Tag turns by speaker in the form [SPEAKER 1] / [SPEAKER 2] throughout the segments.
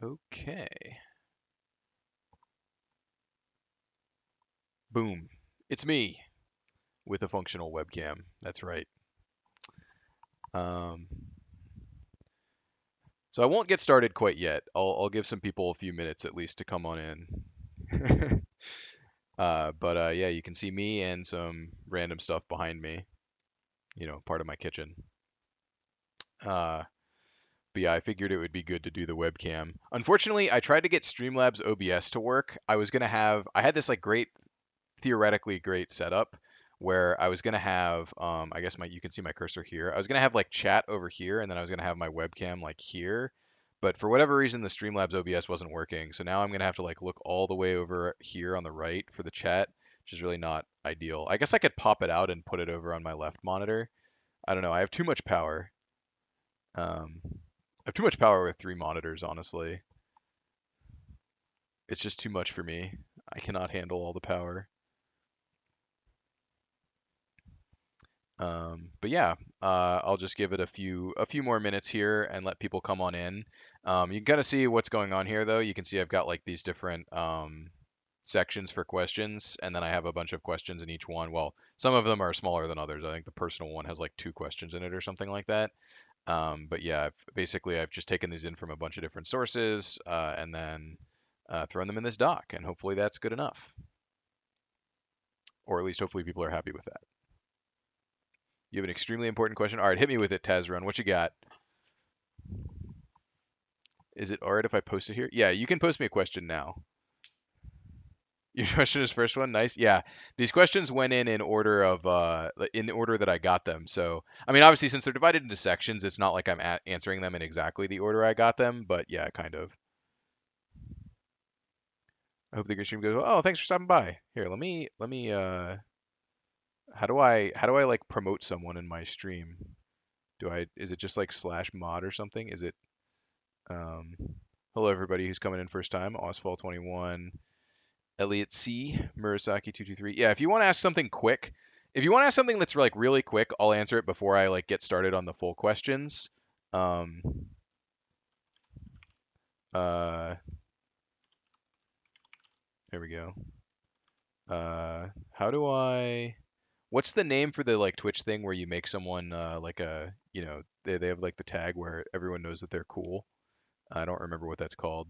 [SPEAKER 1] Okay. Boom. It's me with a functional webcam. That's right. Um, so I won't get started quite yet. I'll give some people a few minutes at least to come on in. But yeah, you can see me and some random stuff behind me. Part of my kitchen. Uh, but yeah, I figured it would be good to do the webcam. Unfortunately, I tried to get Streamlabs OBS to work. I had this like theoretically great setup where I was gonna have, I guess you can see my cursor here. I was gonna have like chat over here, and then I was gonna have my webcam like here. But for whatever reason, the Streamlabs OBS wasn't working. So now I'm gonna have to like look all the way over here on the right for the chat, which is really not ideal. I guess I could pop it out and put it over on my left monitor. I don't know. I have too much power. I have too much power with 3 monitors, honestly. It's just too much for me. I cannot handle all the power. But yeah, I'll just give it a few more minutes here and let people come on in. You can kind of see what's going on here, though. You can see I've got like these different sections for questions, and then I have a bunch of questions in each one. Well, some of them are smaller than others. I think the personal one has like 2 questions in it or something like that. But yeah, basically I've just taken these in from a bunch of different sources and then thrown them in this doc, and hopefully that's good enough, or at least hopefully people are happy with that. You have an extremely important question. All right, hit me with it, Tazrun. What you got? Is it all right if I post it here? Yeah, you can post me a question now. Your question is first one. Nice. Yeah, these questions went in order of in order that I got them. So, I mean, obviously, since they're divided into sections, it's not like I'm answering them in exactly the order I got them. But yeah, kind of. I hope the good stream goes well. Oh, thanks for stopping by. Here, let me. How do I like promote someone in my stream? Is it just like /mod or something? Is it um? Hello, everybody who's coming in first time. Osfall21, Elliot C, Murasaki223. Yeah, if you want to ask something quick, if you want to ask something that's like really quick, I'll answer it before I like get started on the full questions. Um, uh, there we go. How do I? What's the name for the like Twitch thing where you make someone like they have like the tag where everyone knows that they're cool? I don't remember what that's called.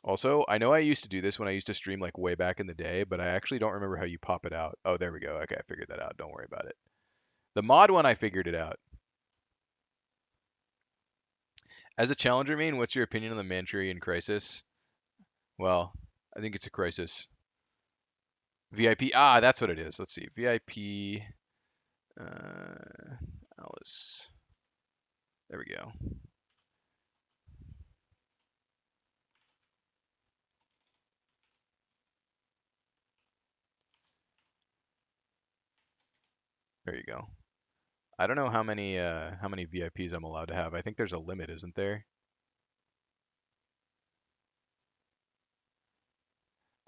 [SPEAKER 1] Also, I know I used to do this when I used to stream like way back in the day, but I actually don't remember how you pop it out. Oh, there we go. Okay, I figured that out. Don't worry about it. The mod one, I figured it out. As a challenger main, what's your opinion on the Manchurian crisis? Well, I think it's a crisis. VIP. Ah, that's what it is. Let's see. VIP. Alice. There we go. There you go. I don't know how many VIPs I'm allowed to have. I think there's a limit, isn't there?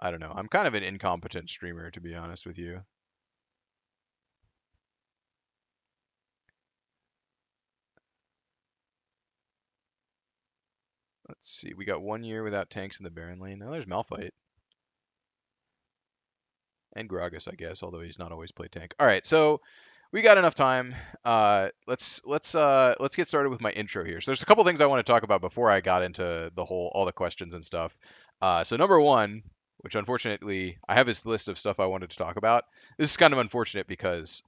[SPEAKER 1] I don't know. I'm kind of an incompetent streamer, to be honest with you. Let's see. We got 1 year without tanks in the Baron lane. Oh, there's Malphite. And Gragas, I guess, although he's not always played tank. All right, so we got enough time. Let's get started with my intro here. So there's a couple things I want to talk about before I got into all the questions and stuff. So number one, which unfortunately I have this list of stuff I wanted to talk about. This is kind of unfortunate because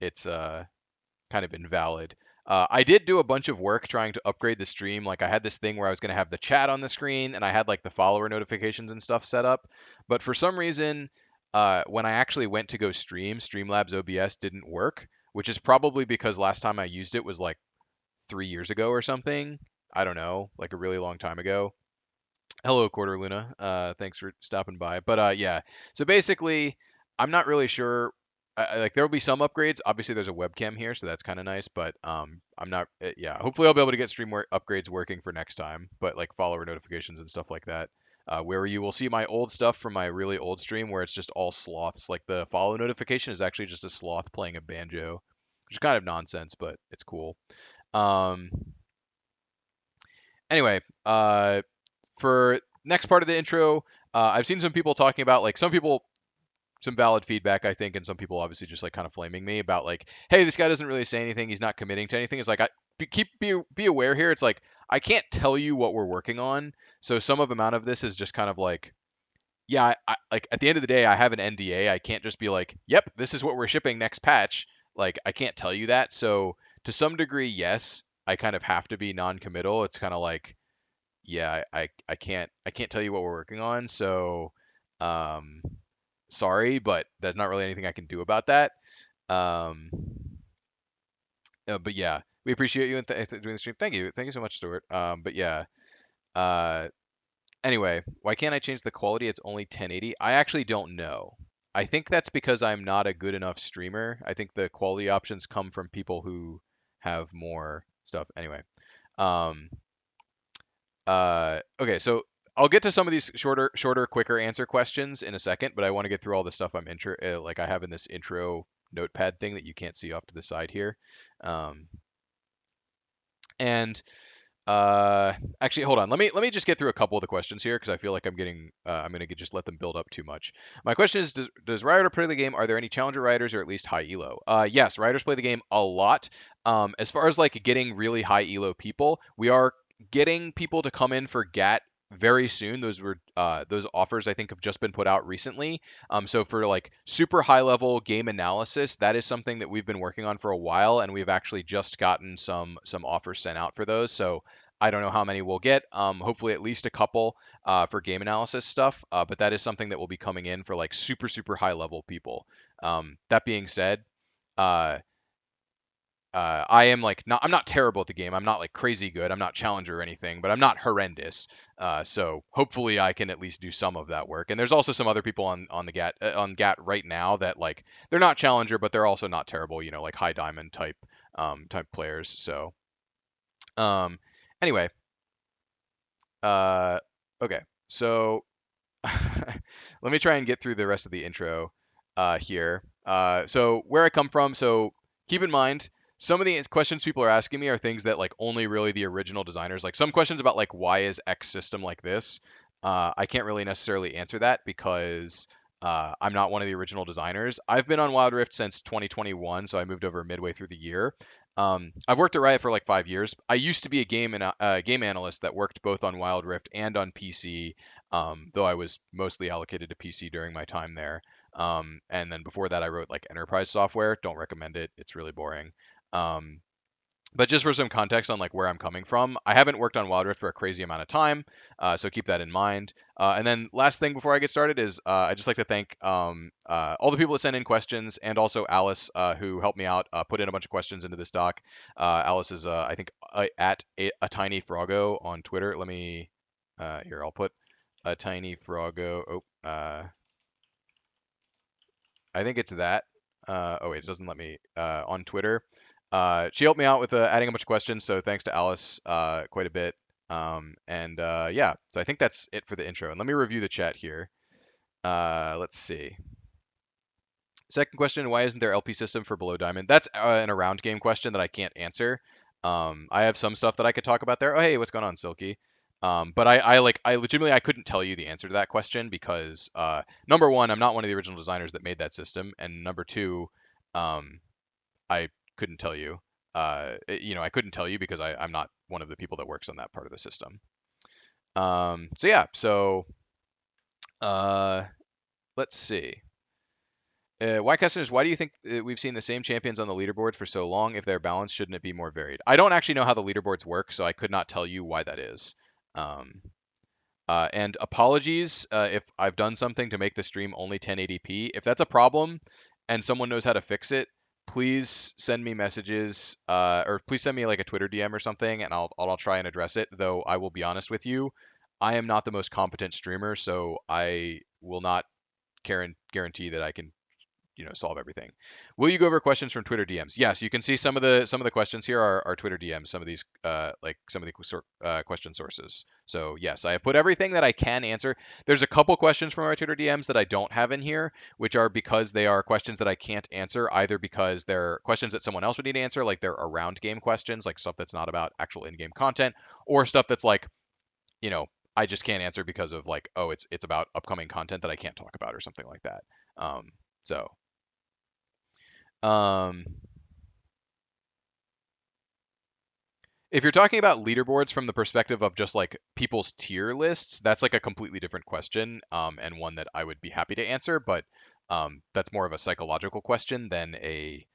[SPEAKER 1] it's kind of invalid. I did do a bunch of work trying to upgrade the stream. Like I had this thing where I was going to have the chat on the screen and I had like the follower notifications and stuff set up. But for some reason, when I actually went to go Streamlabs OBS didn't work, which is probably because last time I used it was like 3 years ago or something. I don't know, like a really long time ago. Hello, Quarter Luna. Thanks for stopping by. But yeah, so basically, I'm not really sure. Like there will be some upgrades. Obviously, there's a webcam here, so that's kind of nice. But I'm not. Yeah, hopefully I'll be able to get upgrades working for next time. But like follower notifications and stuff like that, where you will see my old stuff from my really old stream, where it's just all sloths. Like the follow notification is actually just a sloth playing a banjo, which is kind of nonsense, but it's cool. Um, Anyway, for next part of the intro, I've seen some people talking about like some people some valid feedback, I think, and some people obviously just like kind of flaming me about like, hey, this guy doesn't really say anything. He's not committing to anything. It's like be aware here. It's like I can't tell you what we're working on. So some of amount of this is just kind of like, yeah, like at the end of the day, I have an NDA. I can't just be like, yep, this is what we're shipping next patch. Like I can't tell you that. So to some degree, yes, I kind of have to be non-committal. It's kind of like, yeah, I can't tell you what we're working on. So um, sorry, but there's not really anything I can do about that. Um, but yeah, we appreciate you and doing the stream. Thank you so much, Stuart. But yeah, uh, anyway, why can't I change the quality? It's only 1080. I actually don't know. I think that's because I'm not a good enough streamer. I think the quality options come from people who have more stuff. Anyway, um, okay, so I'll get to some of these shorter, quicker answer questions in a second, but I want to get through all the stuff like I have in this intro notepad thing that you can't see off to the side here. Um, and actually, hold on. Let me just get through a couple of the questions here because I feel like I'm gonna just let them build up too much. My question is, does Rioter play the game? Are there any challenger riders or at least high elo? Yes, riders play the game a lot. As far as like getting really high elo people, we are getting people to come in for GAT very soon. Those offers I think have just been put out recently. So for like super high level game analysis, that is something that we've been working on for a while, and we've actually just gotten some offers sent out for those. So I don't know how many we'll get. Hopefully at least a couple for game analysis stuff. But that is something that will be coming in for like super high level people. That being said, uh, I am like not I'm not terrible at the game. I'm not like crazy good. I'm not challenger or anything, but I'm not horrendous. So hopefully I can at least do some of that work. And there's also some other people on the GAT right now that like they're not challenger, but they're also not terrible. You know, like high diamond type players. So um, anyway, uh, okay. So let me try and get through the rest of the intro here. So where I come from, so keep in mind some of the questions people are asking me are things that like only really the original designers, like some questions about like why is X system like this. I can't really necessarily answer that because I'm not one of the original designers. I've been on Wild Rift since 2021, so I moved over midway through the year. I've worked at Riot for like 5 years. I used to be a game analyst that worked both on Wild Rift and on PC, though I was mostly allocated to PC during my time there. And then before that, I wrote like enterprise software. Don't recommend it. It's really boring. Um, but just for some context on like where I'm coming from, I haven't worked on Wild Rift for a crazy amount of time, so keep that in mind. And then last thing before I get started is I just like to thank all the people that sent in questions and also Alice who helped me out, put in a bunch of questions into this doc. Alice is I think at a tiny froggo on Twitter. Let me here I'll put a tiny froggo. I think it's that. Oh wait, it doesn't let me on Twitter. She helped me out with adding a bunch of questions, so thanks to Alice quite a bit. And yeah, so I think that's it for the intro. And let me review the chat here. Let's see. Second question, why isn't there LP system for Below Diamond? That's an around game question that I can't answer. I have some stuff that I could talk about there. Oh, hey, what's going on, Silky? But I legitimately I couldn't tell you the answer to that question because number one, I'm not one of the original designers that made that system, and number two, um, I couldn't tell you. I couldn't tell you because I'm not one of the people that works on that part of the system. So yeah, so uh, let's see. Why customers? Why do you think we've seen the same champions on the leaderboards for so long? If they're balanced, shouldn't it be more varied? I don't actually know how the leaderboards work, so I could not tell you why that is. Um, and apologies if I've done something to make the stream only 1080p. If that's a problem and someone knows how to fix it, please send me messages or please send me like a Twitter DM or something, and I'll try and address it. Though I will be honest with you, I am not the most competent streamer, so I will not guarantee that I can solve everything. Will you go over questions from Twitter DMs? Yes, you can see some of the questions here are Twitter DMs. Some of these some of the question sources. So yes, I have put everything that I can answer. There's a couple questions from our Twitter DMs that I don't have in here, which are because they are questions that I can't answer, either because they're questions that someone else would need to answer, like they're around game questions, like stuff that's not about actual in-game content, or stuff that's like, you know, I just can't answer because of like, oh, it's about upcoming content that I can't talk about or something like that. So um, if you're talking about leaderboards from the perspective of just like people's tier lists, that's like a completely different question, and one that I would be happy to answer. But that's more of a psychological question than a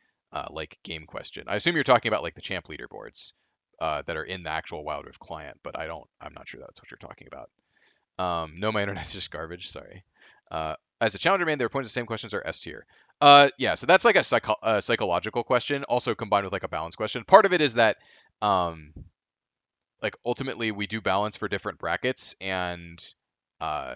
[SPEAKER 1] like game question. I assume you're talking about like the champ leaderboards that are in the actual Wild Rift client, but I'm not sure that's what you're talking about. No, my internet's just garbage. Sorry. As a challenger main, their points the same questions are S tier. Yeah, so that's like a psychological question, also combined with like a balance question. Part of it is that, um, like ultimately we do balance for different brackets, and uh,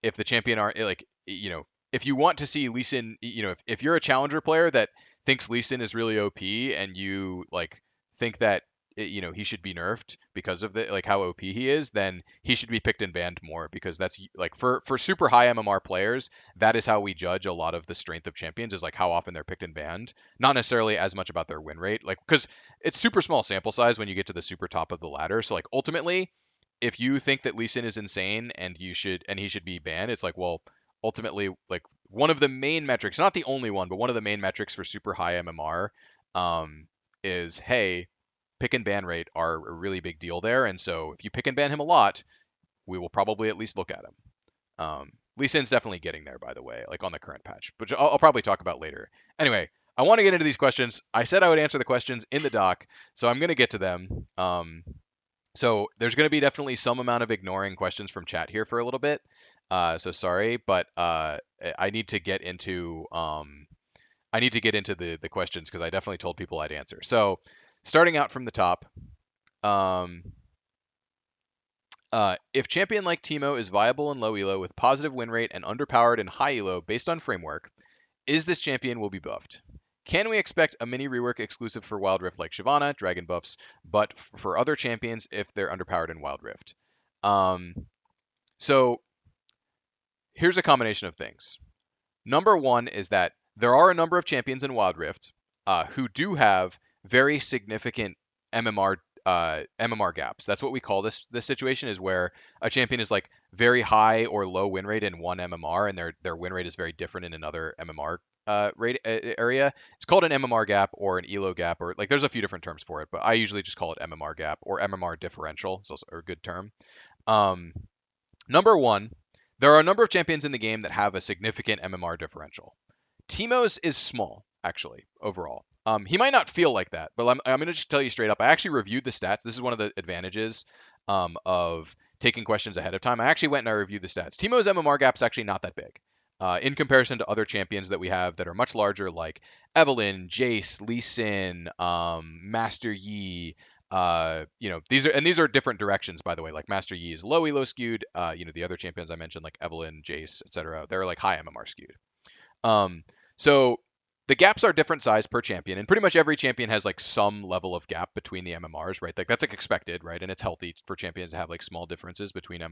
[SPEAKER 1] if the champion are like, if you want to see Lee Sin, if you're a challenger player that thinks Lee Sin is really OP and you like think that he should be nerfed because of the like how OP he is, then he should be picked and banned more, because that's like for super high MMR players, that is how we judge a lot of the strength of champions, is like how often they're picked and banned, not necessarily as much about their win rate, like because it's super small sample size when you get to the super top of the ladder. So like ultimately, if you think that Lee Sin is insane and he should be banned, it's like, well, ultimately, like one of the main metrics, not the only one, but one of the main metrics for super high MMR, is, hey, pick and ban rate are a really big deal there, and so if you pick and ban him a lot, we will probably at least look at him. Lee Sin's definitely getting there, by the way, like on the current patch, which I'll probably talk about later. Anyway, I want to get into these questions. I said I would answer the questions in the doc, so I'm going to get to them. So there's going to be definitely some amount of ignoring questions from chat here for a little bit. So sorry, but I need to get into the questions, because I definitely told people I'd answer. So starting out from the top, um, if champion like Teemo is viable in low elo with positive win rate and underpowered in high elo based on framework, is this champion will be buffed? Can we expect a mini rework exclusive for Wild Rift like Shyvana, Dragon buffs, but for other champions if they're underpowered in Wild Rift? Um, so here's a combination of things. Number one is that there are a number of champions in Wild Rift who do have very significant MMR gaps. That's what we call this situation, is where a champion is like very high or low win rate in one MMR, and their win rate is very different in another MMR rate area. It's called an MMR gap or an ELO gap, or like there's a few different terms for it, but I usually just call it MMR gap or MMR differential. It's also a good term. Um, Number one, there are a number of champions in the game that have a significant MMR differential. Teemo's is small, actually, overall. He might not feel like that, but I'm going to just tell you straight up. I actually reviewed the stats. This is one of the advantages of taking questions ahead of time. I actually went and I reviewed the stats. Teemo's MMR gap is actually not that big in comparison to other champions that we have that are much larger, like Evelynn, Jace, Lee Sin, Master Yi. These are different directions, by the way. Like Master Yi is low elo skewed. The other champions I mentioned, like Evelynn, Jace, etc., they're like high MMR skewed. So the gaps are different size per champion, and pretty much every champion has like some level of gap between the MMRs, right? Like that's like expected, right? And it's healthy for champions to have like small differences between MMRs.